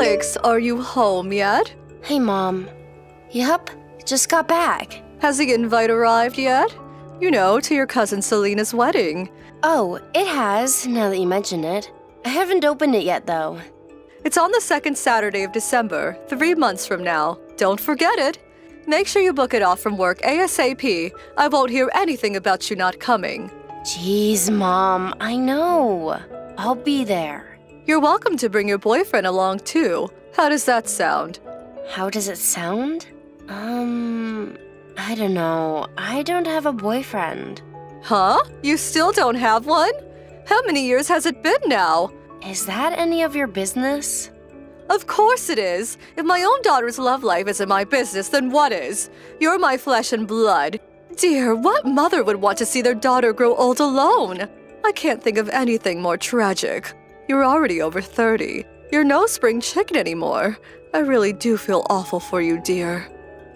Alex, are you home yet? Hey, Mom. Yup, just got back. Has the invite arrived yet? You know, to your cousin Selena's wedding. Oh, it has, now that you mention it. I haven't opened it yet, though. It's on the second Saturday of December, 3 months from now. Don't forget it. Make sure you book it off from work ASAP. I won't hear anything about you not coming. Jeez, Mom, I know. I'll be there. You're welcome to bring your boyfriend along, too. How does that sound? How does it sound? I don't know. I don't have a boyfriend. Huh? You still don't have one? How many years has it been now? Is that any of your business? Of course it is. If my own daughter's love life isn't my business, then what is? You're my flesh and blood. Dear, what mother would want to see their daughter grow old alone? I can't think of anything more tragic. You're already over 30. You're no spring chicken anymore. I really do feel awful for you, dear.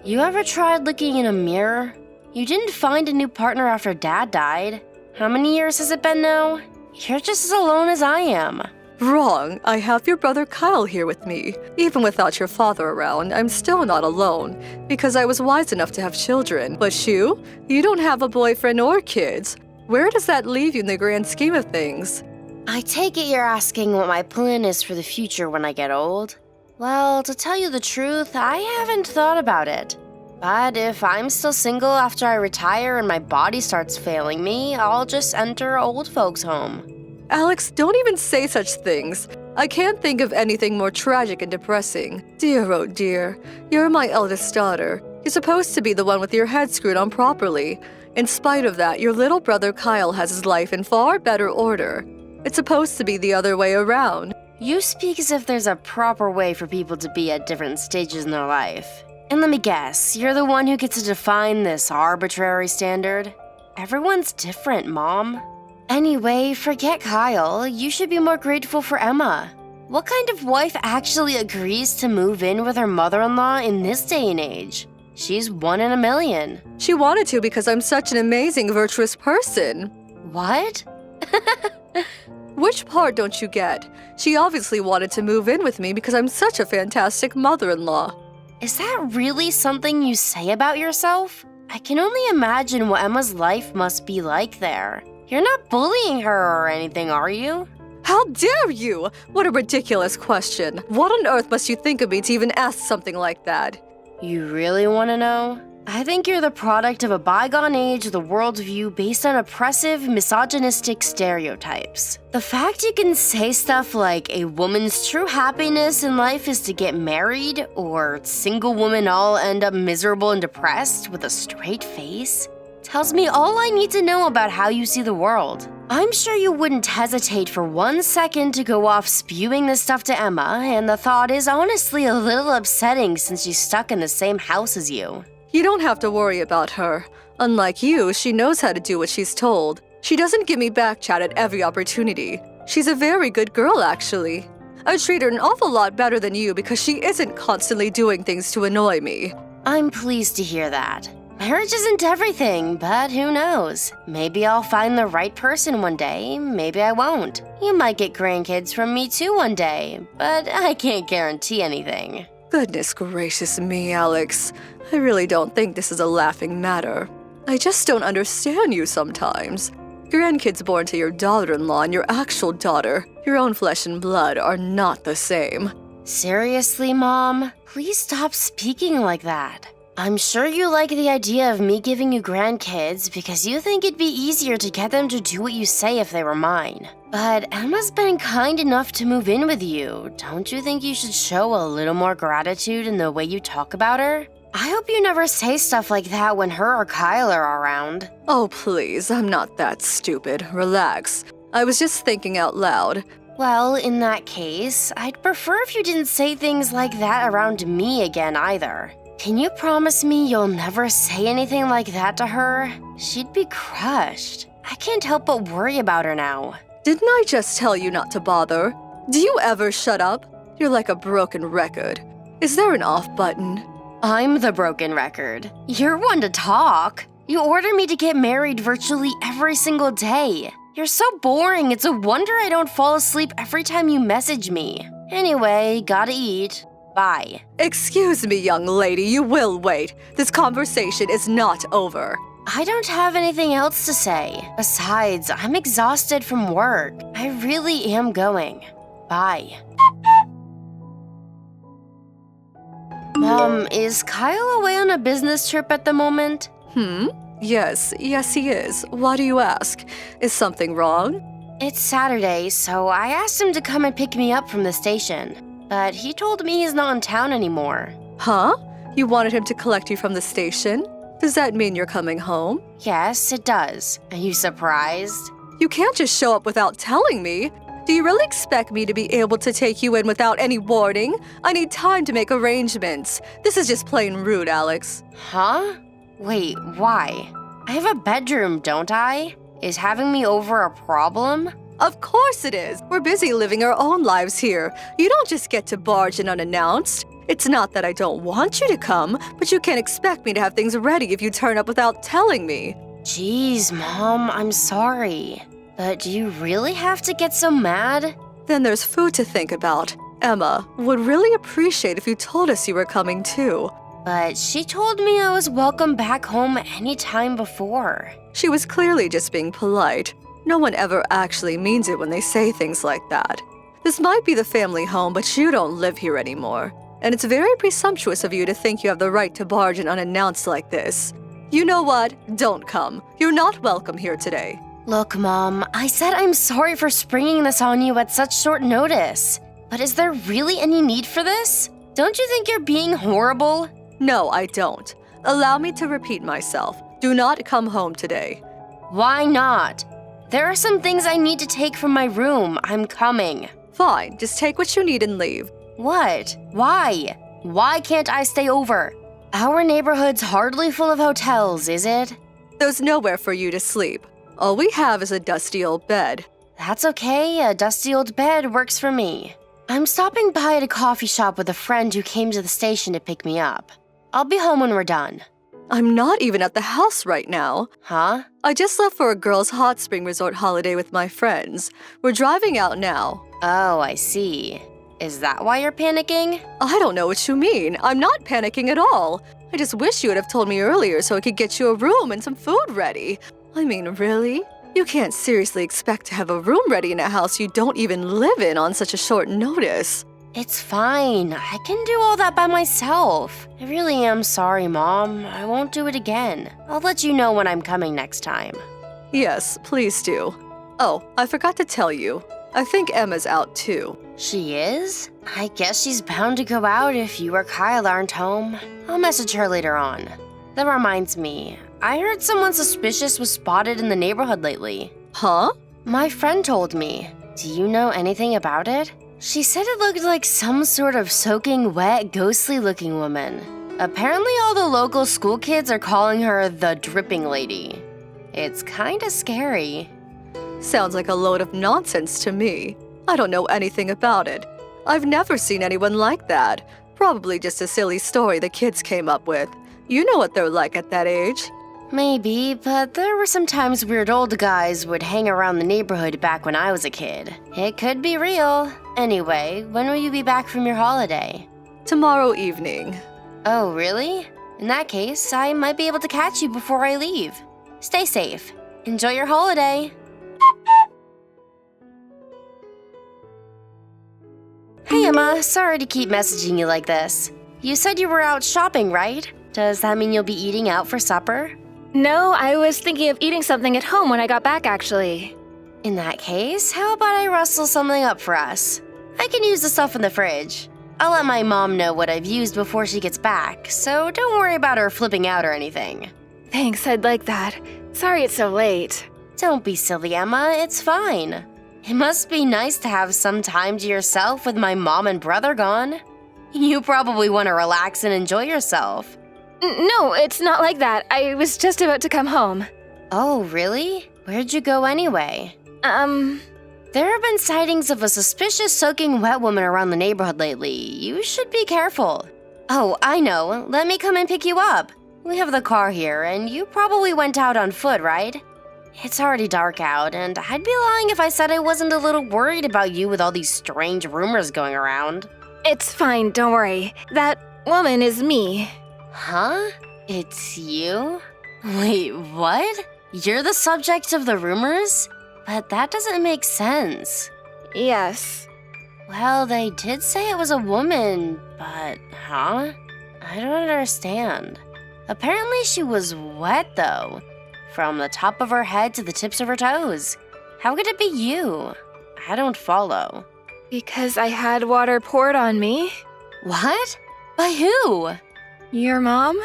You ever tried looking in a mirror? You didn't find a new partner after Dad died. How many years has it been now? You're just as alone as I am. Wrong. I have your brother Kyle here with me. Even without your father around, I'm still not alone, because I was wise enough to have children. But you don't have a boyfriend or kids. Where does that leave you in the grand scheme of things? I take it you're asking what my plan is for the future when I get old. Well, to tell you the truth, I haven't thought about it. But if I'm still single after I retire and my body starts failing me, I'll just enter old folks' home. Alex, don't even say such things. I can't think of anything more tragic and depressing. Dear, oh dear, you're my eldest daughter. You're supposed to be the one with your head screwed on properly. In spite of that, your little brother Kyle has his life in far better order. It's supposed to be the other way around. You speak as if there's a proper way for people to be at different stages in their life. And let me guess, you're the one who gets to define this arbitrary standard? Everyone's different, Mom. Anyway, forget Kyle. You should be more grateful for Emma. What kind of wife actually agrees to move in with her mother-in-law in this day and age? She's 1 in a million. She wanted to because I'm such an amazing, virtuous person. What? Which part don't you get? She obviously wanted to move in with me because I'm such a fantastic mother-in-law. Is that really something you say about yourself? I can only imagine what Emma's life must be like there. You're not bullying her or anything, are you? How dare you? What a ridiculous question. What on earth must you think of me to even ask something like that? You really want to know? I think you're the product of a bygone age with a worldview based on oppressive, misogynistic stereotypes. The fact you can say stuff like a woman's true happiness in life is to get married, or single women all end up miserable and depressed with a straight face, tells me all I need to know about how you see the world. I'm sure you wouldn't hesitate for 1 second to go off spewing this stuff to Emma, and the thought is honestly a little upsetting since she's stuck in the same house as you. You don't have to worry about her. Unlike you, she knows how to do what she's told. She doesn't give me back chat at every opportunity. She's a very good girl, actually. I treat her an awful lot better than you because she isn't constantly doing things to annoy me. I'm pleased to hear that. Marriage isn't everything, but who knows? Maybe I'll find the right person one day, maybe I won't. You might get grandkids from me too one day, but I can't guarantee anything. Goodness gracious me, Alex. I really don't think this is a laughing matter. I just don't understand you sometimes. Grandkids born to your daughter-in-law and your actual daughter, your own flesh and blood, are not the same. Seriously, Mom? Please stop speaking like that. I'm sure you like the idea of me giving you grandkids because you think it'd be easier to get them to do what you say if they were mine. But Emma's been kind enough to move in with you. Don't you think you should show a little more gratitude in the way you talk about her? I hope you never say stuff like that when her or Kyle are around. Oh, please, I'm not that stupid. Relax. I was just thinking out loud. Well, in that case, I'd prefer if you didn't say things like that around me again either. Can you promise me you'll never say anything like that to her? She'd be crushed. I can't help but worry about her now. Didn't I just tell you not to bother? Do you ever shut up? You're like a broken record. Is there an off button? I'm the broken record. You're one to talk. You order me to get married virtually every single day. You're so boring, it's a wonder I don't fall asleep every time you message me. Anyway, gotta eat. Bye. Excuse me, young lady, you will wait. This conversation is not over. I don't have anything else to say. Besides, I'm exhausted from work. I really am going. Bye. Mom, is Kyle away on a business trip at the moment? Yes, he is. Why do you ask? Is something wrong? It's Saturday, so I asked him to come and pick me up from the station. But he told me he's not in town anymore. Huh? You wanted him to collect you from the station? Does that mean you're coming home? Yes, it does. Are you surprised? You can't just show up without telling me. Do you really expect me to be able to take you in without any warning? I need time to make arrangements. This is just plain rude, Alex. Huh? Wait, why? I have a bedroom, don't I? Is having me over a problem? Of course it is. We're busy living our own lives here. You don't just get to barge in unannounced. It's not that I don't want you to come, but you can't expect me to have things ready if you turn up without telling me. Jeez, Mom, I'm sorry. But do you really have to get so mad? Then there's food to think about. Emma would really appreciate if you told us you were coming too. But she told me I was welcome back home any time before. She was clearly just being polite. No one ever actually means it when they say things like that. This might be the family home, but you don't live here anymore. And it's very presumptuous of you to think you have the right to barge in unannounced like this. You know what? Don't come. You're not welcome here today. Look, Mom, I said I'm sorry for springing this on you at such short notice. But is there really any need for this? Don't you think you're being horrible? No, I don't. Allow me to repeat myself. Do not come home today. Why not? There are some things I need to take from my room. I'm coming. Fine, just take what you need and leave. What? Why? Why can't I stay over? Our neighborhood's hardly full of hotels, is it? There's nowhere for you to sleep. All we have is a dusty old bed. That's okay, a dusty old bed works for me. I'm stopping by at a coffee shop with a friend who came to the station to pick me up. I'll be home when we're done. I'm not even at the house right now. Huh? I just left for a girls' hot spring resort holiday with my friends. We're driving out now. Oh, I see. Is that why you're panicking? I don't know what you mean. I'm not panicking at all. I just wish you would have told me earlier so I could get you a room and some food ready. I mean, really? You can't seriously expect to have a room ready in a house you don't even live in on such a short notice. It's fine. I can do all that by myself. I really am sorry, Mom. I won't do it again. I'll let you know when I'm coming next time. Yes, please do. Oh, I forgot to tell you. I think Emma's out too. She is? I guess she's bound to go out if you or Kyle aren't home. I'll message her later on. That reminds me, I heard someone suspicious was spotted in the neighborhood lately. Huh? My friend told me. Do you know anything about it? She said it looked like some sort of soaking wet, ghostly-looking woman. Apparently all the local school kids are calling her the dripping lady. It's kinda scary. Sounds like a load of nonsense to me. I don't know anything about it. I've never seen anyone like that. Probably just a silly story the kids came up with. You know what they're like at that age. Maybe, but there were some times weird old guys would hang around the neighborhood back when I was a kid. It could be real. Anyway, when will you be back from your holiday? Tomorrow evening. Oh, really? In that case, I might be able to catch you before I leave. Stay safe. Enjoy your holiday. Hey Emma, sorry to keep messaging you like this. You said you were out shopping, right? Does that mean you'll be eating out for supper? No, I was thinking of eating something at home when I got back, actually. In that case, how about I rustle something up for us? I can use the stuff in the fridge. I'll let my mom know what I've used before she gets back, so don't worry about her flipping out or anything. Thanks, I'd like that. Sorry it's so late. Don't be silly, Emma. It's fine. It must be nice to have some time to yourself with my mom and brother gone. You probably want to relax and enjoy yourself. No, it's not like that. I was just about to come home. Oh, really? Where'd you go anyway? There have been sightings of a suspicious soaking wet woman around the neighborhood lately. You should be careful. Oh, I know. Let me come and pick you up. We have the car here, and you probably went out on foot, right? It's already dark out, and I'd be lying if I said I wasn't a little worried about you with all these strange rumors going around. It's fine, don't worry. That woman is me. Huh? It's you? Wait, what? You're the subject of the rumors? But that doesn't make sense. Yes. Well, they did say it was a woman, but huh? I don't understand. Apparently she was wet, though. From the top of her head to the tips of her toes. How could it be you? I don't follow. Because I had water poured on me. What? By who? Your mom?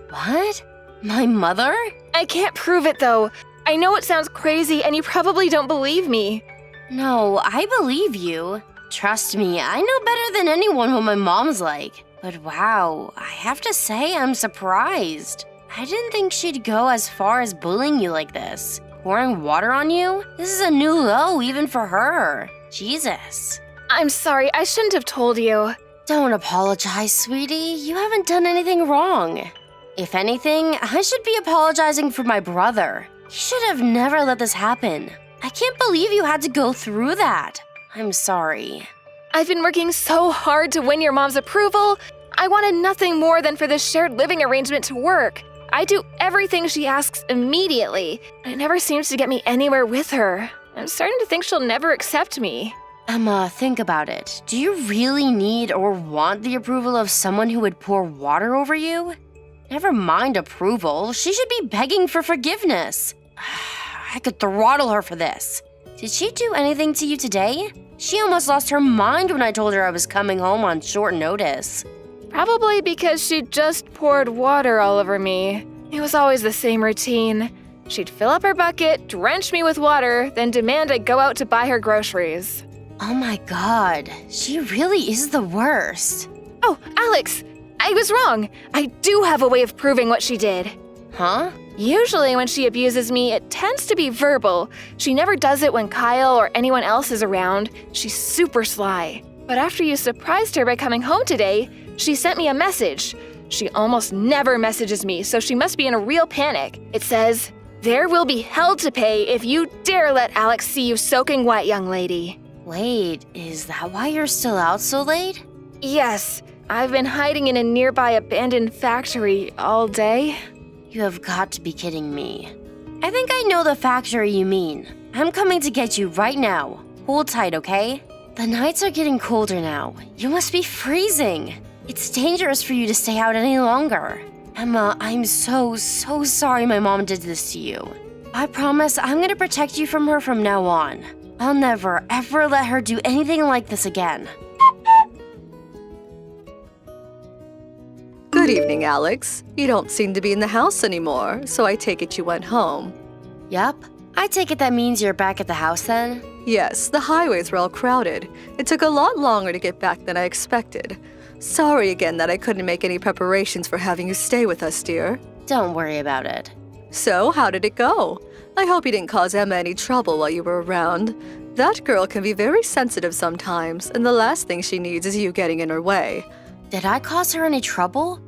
What? My mother? I can't prove it, though. I know it sounds crazy, and you probably don't believe me. No, I believe you. Trust me, I know better than anyone what my mom's like. But wow, I have to say I'm surprised. I didn't think she'd go as far as bullying you like this. Pouring water on you? This is a new low even for her. Jesus. I'm sorry, I shouldn't have told you. Don't apologize, sweetie. You haven't done anything wrong. If anything, I should be apologizing for my brother. He should have never let this happen. I can't believe you had to go through that. I'm sorry. I've been working so hard to win your mom's approval. I wanted nothing more than for this shared living arrangement to work. I do everything she asks immediately, and it never seems to get me anywhere with her. I'm starting to think she'll never accept me. Emma, think about it. Do you really need or want the approval of someone who would pour water over you? Never mind approval, she should be begging for forgiveness. I could throttle her for this. Did she do anything to you today? She almost lost her mind when I told her I was coming home on short notice. Probably because she just poured water all over me. It was always the same routine. She'd fill up her bucket, drench me with water, then demand I go out to buy her groceries. Oh my god, she really is the worst. Oh, Alex, I was wrong. I do have a way of proving what she did. Huh? Usually when she abuses me, it tends to be verbal. She never does it when Kyle or anyone else is around. She's super sly. But after you surprised her by coming home today, she sent me a message. She almost never messages me, so she must be in a real panic. It says, "There will be hell to pay if you dare let Alex see you soaking wet, young lady." Wait, is that why you're still out so late? Yes, I've been hiding in a nearby abandoned factory all day. You have got to be kidding me. I think I know the factory you mean. I'm coming to get you right now. Hold tight, okay? The nights are getting colder now. You must be freezing. It's dangerous for you to stay out any longer. Emma, I'm so sorry my mom did this to you. I promise I'm gonna protect you from her from now on. I'll never, ever let her do anything like this again. Good evening, Alex. You don't seem to be in the house anymore, so I take it you went home. Yup. I take it that means you're back at the house then? Yes, the highways were all crowded. It took a lot longer to get back than I expected. Sorry again that I couldn't make any preparations for having you stay with us, dear. Don't worry about it. So, how did it go? I hope you didn't cause Emma any trouble while you were around. That girl can be very sensitive sometimes, and the last thing she needs is you getting in her way. Did I cause her any trouble?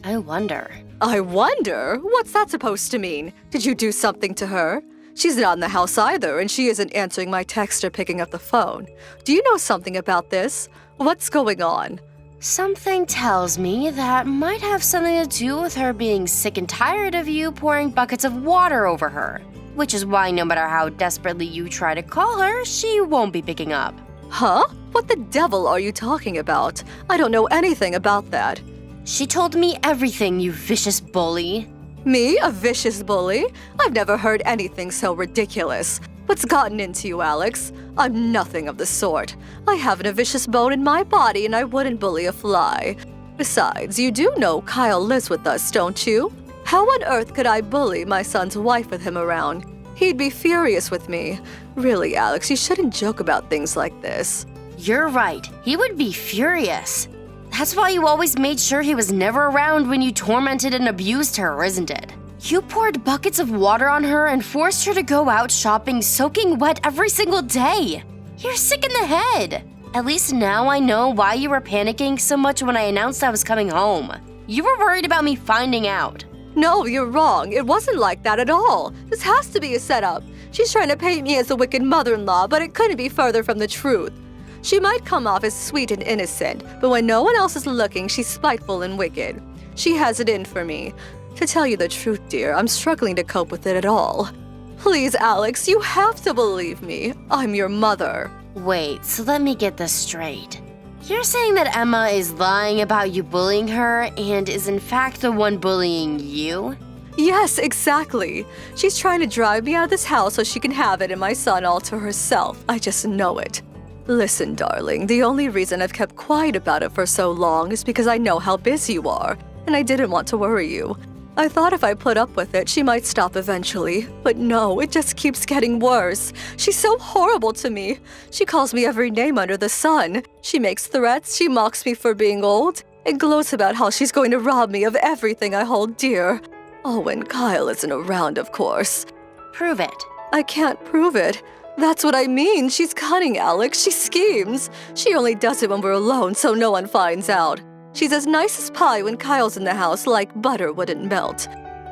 I wonder. I wonder? What's that supposed to mean? Did you do something to her? She's not in the house either, and she isn't answering my text or picking up the phone. Do you know something about this? What's going on? Something tells me that might have something to do with her being sick and tired of you pouring buckets of water over her. Which is why no matter how desperately you try to call her, she won't be picking up. Huh? What the devil are you talking about? I don't know anything about that. She told me everything, you vicious bully. Me? A vicious bully? I've never heard anything so ridiculous. What's gotten into you, Alex? I'm nothing of the sort. I haven't a vicious bone in my body and I wouldn't bully a fly. Besides, you do know Kyle lives with us, don't you? How on earth could I bully my son's wife with him around? He'd be furious with me. Really, Alex, you shouldn't joke about things like this. You're right. He would be furious. That's why you always made sure he was never around when you tormented and abused her, isn't it? You poured buckets of water on her and forced her to go out shopping soaking wet every single day. You're sick in the head. At least now I know why you were panicking so much when I announced I was coming home. You were worried about me finding out. No, you're wrong. It wasn't like that at all. This has to be a setup. She's trying to paint me as a wicked mother-in-law, but it couldn't be further from the truth. She might come off as sweet and innocent, but when no one else is looking, she's spiteful and wicked. She has it in for me. To tell you the truth, dear, I'm struggling to cope with it at all. Please, Alex, you have to believe me. I'm your mother. Wait, so let me get this straight. You're saying that Emma is lying about you bullying her and is in fact the one bullying you? Yes, exactly. She's trying to drive me out of this house so she can have it and my son all to herself. I just know it. Listen, darling, the only reason I've kept quiet about it for so long is because I know how busy you are, and I didn't want to worry you. I thought if I put up with it, she might stop eventually. But no, it just keeps getting worse. She's so horrible to me. She calls me every name under the sun. She makes threats, she mocks me for being old, and gloats about how she's going to rob me of everything I hold dear. Oh, when Kyle isn't around, of course. Prove it. I can't prove it. That's what I mean. She's cunning, Alex. She schemes. She only does it when we're alone so no one finds out. She's as nice as pie when Kyle's in the house, like butter wouldn't melt.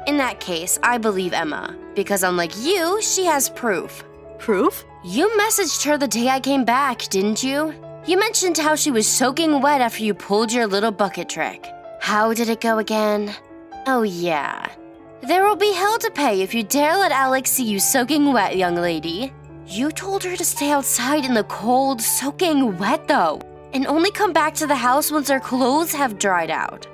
In that case, I believe Emma, because unlike you, she has proof. Proof? You messaged her the day I came back, didn't you? You mentioned how she was soaking wet after you pulled your little bucket trick. How did it go again? Oh yeah. There will be hell to pay if you dare let Alex see you soaking wet, young lady. You told her to stay outside in the cold, soaking wet though, and only come back to the house once her clothes have dried out.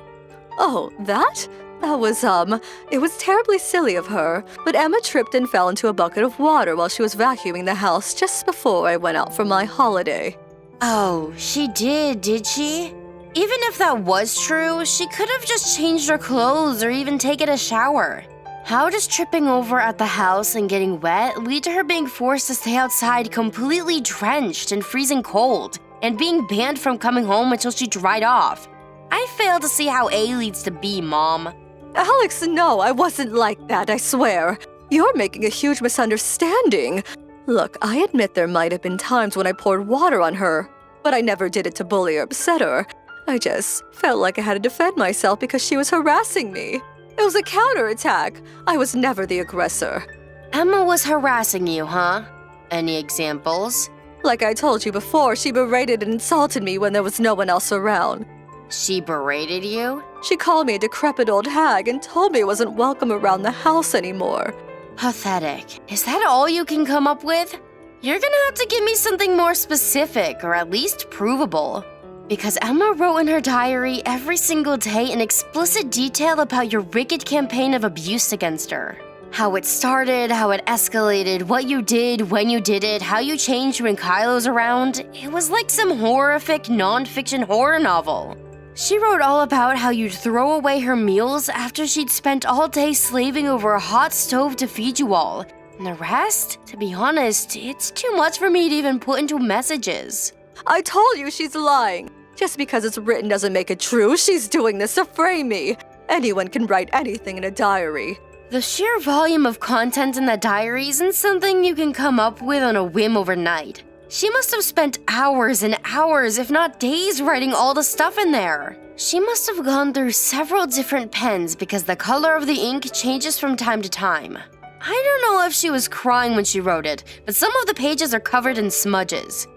Oh, that? It was terribly silly of her, but Emma tripped and fell into a bucket of water while she was vacuuming the house just before I went out for my holiday. Oh, she did she? Even if that was true, she could have just changed her clothes or even taken a shower. How does tripping over at the house and getting wet lead to her being forced to stay outside completely drenched and freezing cold, and being banned from coming home until she dried off? I fail to see how A leads to B, Mom. Alex, no, I wasn't like that, I swear. You're making a huge misunderstanding. Look, I admit there might have been times when I poured water on her, but I never did it to bully or upset her. I just felt like I had to defend myself because she was harassing me. It was a counterattack. I was never the aggressor. Emma was harassing you, huh? Any examples? Like I told you before, she berated and insulted me when there was no one else around. She berated you? She called me a decrepit old hag and told me I wasn't welcome around the house anymore. Pathetic. Is that all you can come up with? You're gonna have to give me something more specific, or at least provable. Because Emma wrote in her diary every single day in explicit detail about your wicked campaign of abuse against her. How it started, how it escalated, what you did, when you did it, how you changed when Kylo was around. It was like some horrific non-fiction horror novel. She wrote all about how you'd throw away her meals after she'd spent all day slaving over a hot stove to feed you all. And the rest, to be honest, it's too much for me to even put into messages. I told you she's lying. Just because it's written doesn't make it true. She's doing this to frame me. Anyone can write anything in a diary. The sheer volume of content in that diary isn't something you can come up with on a whim overnight. She must have spent hours and hours, if not days, writing all the stuff in there. She must have gone through several different pens because the color of the ink changes from time to time. I don't know if she was crying when she wrote it, but some of the pages are covered in smudges.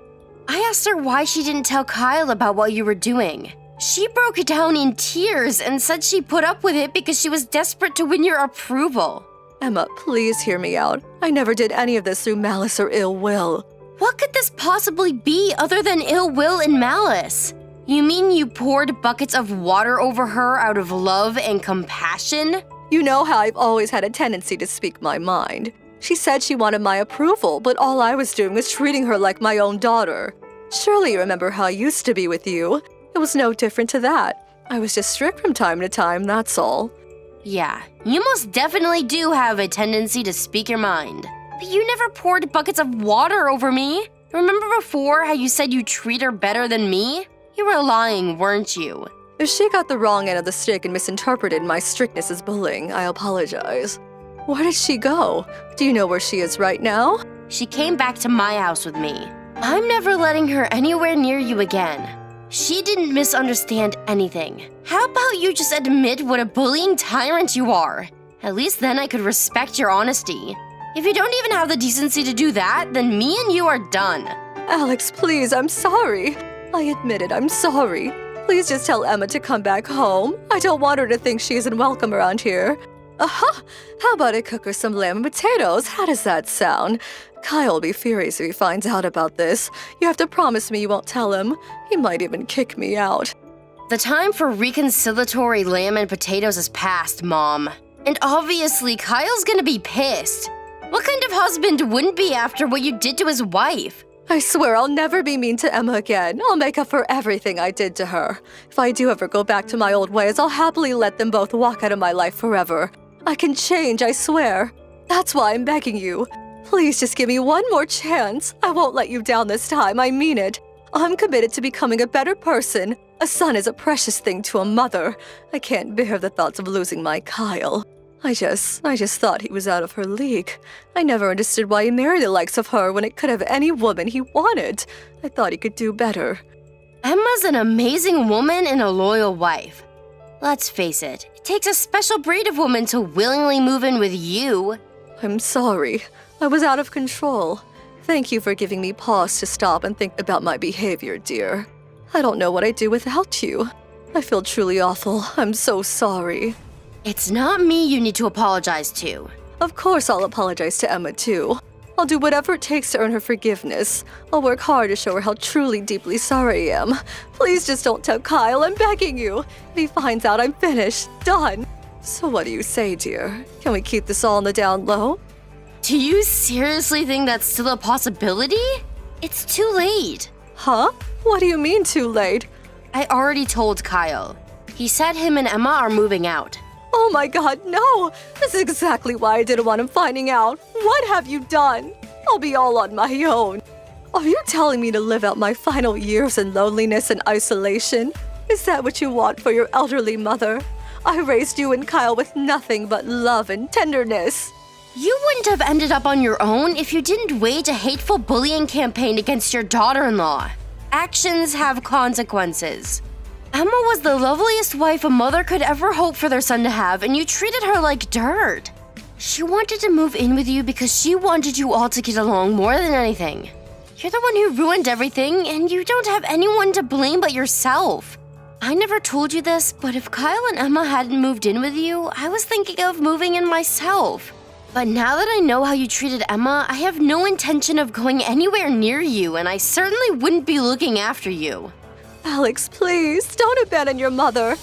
I asked her why she didn't tell Kyle about what you were doing. She broke down in tears and said she put up with it because she was desperate to win your approval. Emma, please hear me out. I never did any of this through malice or ill will. What could this possibly be other than ill will and malice? You mean you poured buckets of water over her out of love and compassion? You know how I've always had a tendency to speak my mind. She said she wanted my approval, but all I was doing was treating her like my own daughter. Surely you remember how I used to be with you. It was no different to that. I was just strict from time to time, that's all. Yeah, you most definitely do have a tendency to speak your mind. But you never poured buckets of water over me. Remember before how you said you treat her better than me? You were lying, weren't you? If she got the wrong end of the stick and misinterpreted my strictness as bullying, I apologize. Where did she go? Do you know where she is right now? She came back to my house with me. I'm never letting her anywhere near you again. She didn't misunderstand anything. How about you just admit what a bullying tyrant you are? At least then I could respect your honesty. If you don't even have the decency to do that, then me and you are done. Alex, please, I'm sorry. I admit it, I'm sorry. Please just tell Emma to come back home. I don't want her to think she isn't welcome around here. Aha! How about I cook her some lamb and potatoes? How does that sound? Kyle will be furious if he finds out about this. You have to promise me you won't tell him. He might even kick me out. The time for reconciliatory lamb and potatoes has passed, Mom. And obviously, Kyle's gonna be pissed. What kind of husband wouldn't be after what you did to his wife? I swear I'll never be mean to Emma again. I'll make up for everything I did to her. If I do ever go back to my old ways, I'll happily let them both walk out of my life forever. I can change, I swear. That's why I'm begging you. Please just give me one more chance. I won't let you down this time, I mean it. I'm committed to becoming a better person. A son is a precious thing to a mother. I can't bear the thoughts of losing my Kyle. I just thought he was out of her league. I never understood why he married the likes of her when it could have any woman he wanted. I thought he could do better. Emma's an amazing woman and a loyal wife. Let's face it, it takes a special breed of woman to willingly move in with you. I'm sorry. I was out of control. Thank you for giving me pause to stop and think about my behavior, dear. I don't know what I'd do without you. I feel truly awful. I'm so sorry. It's not me you need to apologize to. Of course I'll apologize to Emma too. I'll do whatever it takes to earn her forgiveness. I'll work hard to show her how truly, deeply sorry I am. Please just don't tell Kyle, I'm begging you. If he finds out, I'm finished. Done. So what do you say, dear? Can we keep this all on the down low? Do you seriously think that's still a possibility? It's too late. Huh? What do you mean too late? I already told Kyle. He said him and Emma are moving out. Oh my god, no! This is exactly why I didn't want him finding out. What have you done? I'll be all on my own. Are you telling me to live out my final years in loneliness and isolation? Is that what you want for your elderly mother? I raised you and Kyle with nothing but love and tenderness. You wouldn't have ended up on your own if you didn't wage a hateful bullying campaign against your daughter-in-law. Actions have consequences. Emma was the loveliest wife a mother could ever hope for their son to have, and you treated her like dirt. She wanted to move in with you because she wanted you all to get along more than anything. You're the one who ruined everything, and you don't have anyone to blame but yourself. I never told you this, but if Kyle and Emma hadn't moved in with you, I was thinking of moving in myself. But now that I know how you treated Emma, I have no intention of going anywhere near you, and I certainly wouldn't be looking after you. Alex, please, don't abandon your mother.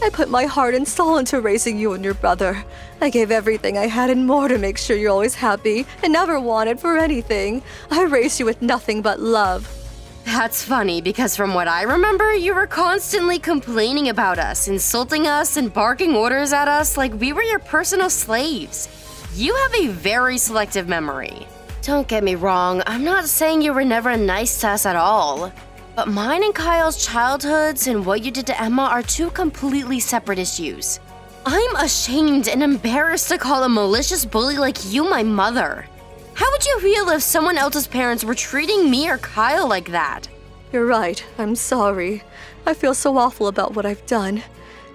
I put my heart and soul into raising you and your brother. I gave everything I had and more to make sure you're always happy and never wanted for anything. I raised you with nothing but love. That's funny because from what I remember, you were constantly complaining about us, insulting us, and barking orders at us like we were your personal slaves. You have a very selective memory. Don't get me wrong, I'm not saying you were never nice to us at all. But mine and Kyle's childhoods and what you did to Emma are two completely separate issues. I'm ashamed and embarrassed to call a malicious bully like you my mother. How would you feel if someone else's parents were treating me or Kyle like that? You're right, I'm sorry. I feel so awful about what I've done.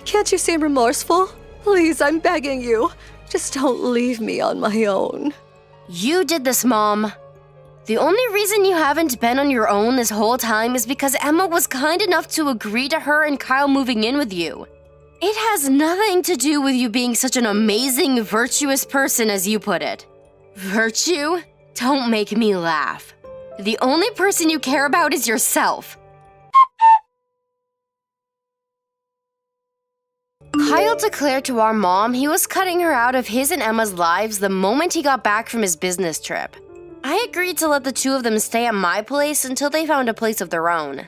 Can't you seem remorseful? Please, I'm begging you. Just don't leave me on my own. You did this, Mom. The only reason you haven't been on your own this whole time is because Emma was kind enough to agree to her and Kyle moving in with you. It has nothing to do with you being such an amazing, virtuous person as you put it. Virtue? Don't make me laugh. The only person you care about is yourself. Kyle declared to our mom he was cutting her out of his and Emma's lives the moment he got back from his business trip. I agreed to let the two of them stay at my place until they found a place of their own.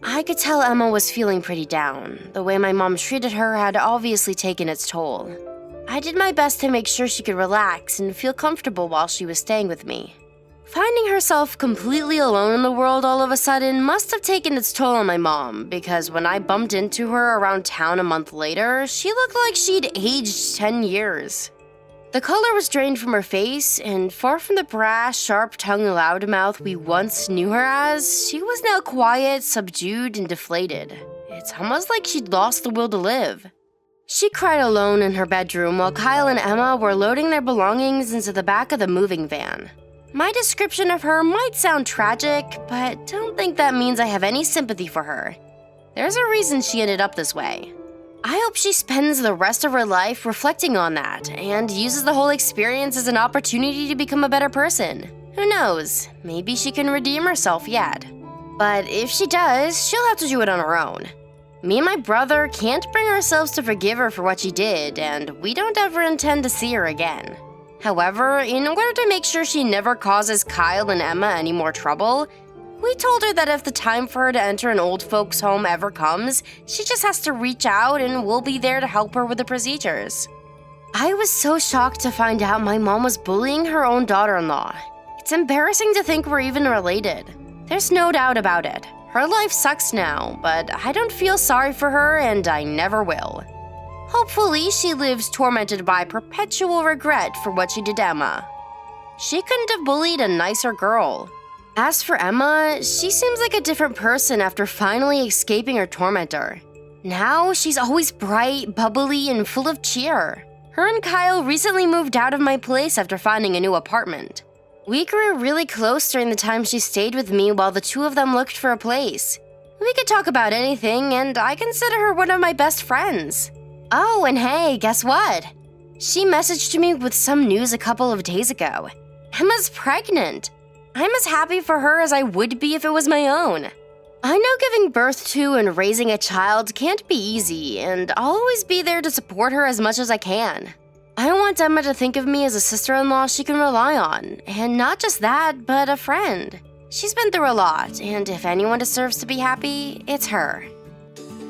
I could tell Emma was feeling pretty down. The way my mom treated her had obviously taken its toll. I did my best to make sure she could relax and feel comfortable while she was staying with me. Finding herself completely alone in the world all of a sudden must have taken its toll on my mom, because when I bumped into her around town a month later, she looked like she'd aged 10 years. The color was drained from her face, and far from the brash, sharp-tongued loudmouth we once knew her as, she was now quiet, subdued, and deflated. It's almost like she'd lost the will to live. She cried alone in her bedroom while Kyle and Emma were loading their belongings into the back of the moving van. My description of her might sound tragic, but don't think that means I have any sympathy for her. There's a reason she ended up this way. I hope she spends the rest of her life reflecting on that and uses the whole experience as an opportunity to become a better person. Who knows, maybe she can redeem herself yet. But if she does, she'll have to do it on her own. Me and my brother can't bring ourselves to forgive her for what she did, and we don't ever intend to see her again. However, in order to make sure she never causes Kyle and Emma any more trouble, we told her that if the time for her to enter an old folks' home ever comes, she just has to reach out and we'll be there to help her with the procedures. I was so shocked to find out my mom was bullying her own daughter-in-law. It's embarrassing to think we're even related. There's no doubt about it. Her life sucks now, but I don't feel sorry for her and I never will. Hopefully, she lives tormented by perpetual regret for what she did to Emma. She couldn't have bullied a nicer girl. As for Emma, she seems like a different person after finally escaping her tormentor. Now, she's always bright, bubbly, and full of cheer. Her and Kyle recently moved out of my place after finding a new apartment. We grew really close during the time she stayed with me while the two of them looked for a place. We could talk about anything, and I consider her one of my best friends. Oh, and hey, guess what? She messaged me with some news a couple of days ago. Emma's pregnant. I'm as happy for her as I would be if it was my own. I know giving birth to and raising a child can't be easy, and I'll always be there to support her as much as I can. I want Emma to think of me as a sister-in-law she can rely on, and not just that, but a friend. She's been through a lot, and if anyone deserves to be happy, it's her.